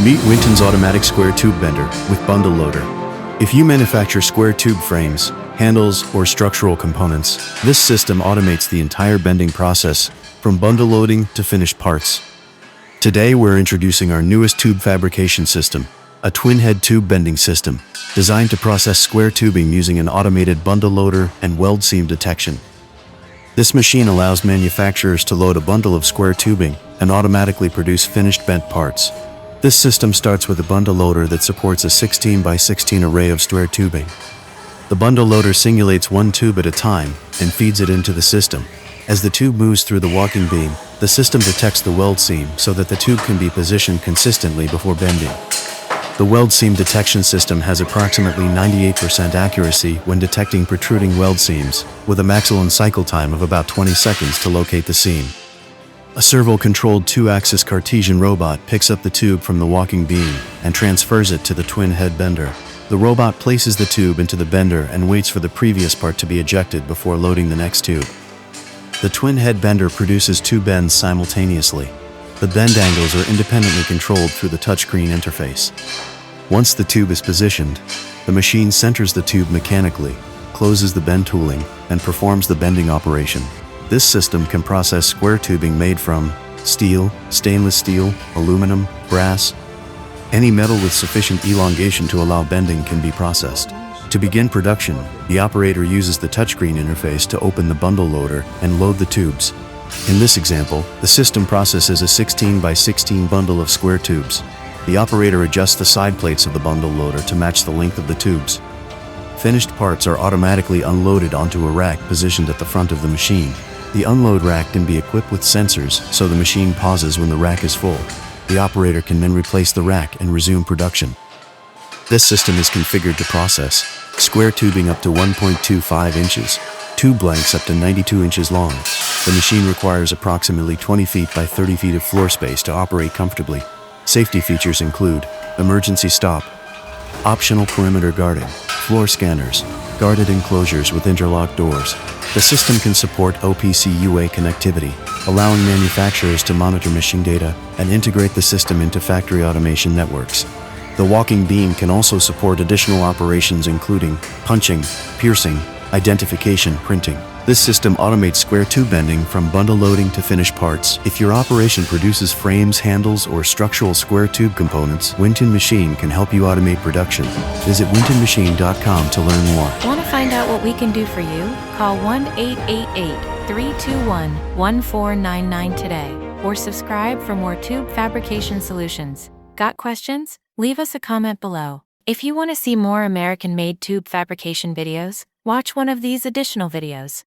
Meet Winton's automatic square tube bender with bundle loader. If you manufacture square tube frames, handles, or structural components, this system automates the entire bending process, from bundle loading to finished parts. Today we're introducing our newest tube fabrication system, a twin-head tube bending system, designed to process square tubing using an automated bundle loader and weld seam detection. This machine allows manufacturers to load a bundle of square tubing and automatically produce finished bent parts. This system starts with a bundle loader that supports a 16 by 16 array of square tubing. The bundle loader singulates one tube at a time and feeds it into the system. As the tube moves through the walking beam, the system detects the weld seam so that the tube can be positioned consistently before bending. The weld seam detection system has approximately 98% accuracy when detecting protruding weld seams, with a maximum cycle time of about 20 seconds to locate the seam. A servo-controlled 2-axis Cartesian robot picks up the tube from the walking beam and transfers it to the twin-head bender. The robot places the tube into the bender and waits for the previous part to be ejected before loading the next tube. The twin-head bender produces two bends simultaneously. The bend angles are independently controlled through the touchscreen interface. Once the tube is positioned, the machine centers the tube mechanically, closes the bend tooling, and performs the bending operation. This system can process square tubing made from steel, stainless steel, aluminum, brass. Any metal with sufficient elongation to allow bending can be processed. To begin production, the operator uses the touchscreen interface to open the bundle loader and load the tubes. In this example, the system processes a 16 by 16 bundle of square tubes. The operator adjusts the side plates of the bundle loader to match the length of the tubes. Finished parts are automatically unloaded onto a rack positioned at the front of the machine. The unload rack can be equipped with sensors so the machine pauses when the rack is full. The operator can then replace the rack and resume production. This system is configured to process square tubing up to 1.25 inches, tube lengths up to 92 inches long. The machine requires approximately 20 feet by 30 feet of floor space to operate comfortably. Safety features include emergency stop, optional perimeter guarding, floor scanners, guarded enclosures with interlocked doors. The system can support OPC UA connectivity, allowing manufacturers to monitor machine data and integrate the system into factory automation networks. The walking beam can also support additional operations including punching, piercing, identification, printing. This system automates square tube bending from bundle loading to finished parts. If your operation produces frames, handles, or structural square tube components, Winton Machine can help you automate production. Visit wintonmachine.com to learn more. Want to find out what we can do for you? Call 1-888-321-1499 today or subscribe for more tube fabrication solutions. Got questions? Leave us a comment below. If you want to see more American-made tube fabrication videos, watch one of these additional videos.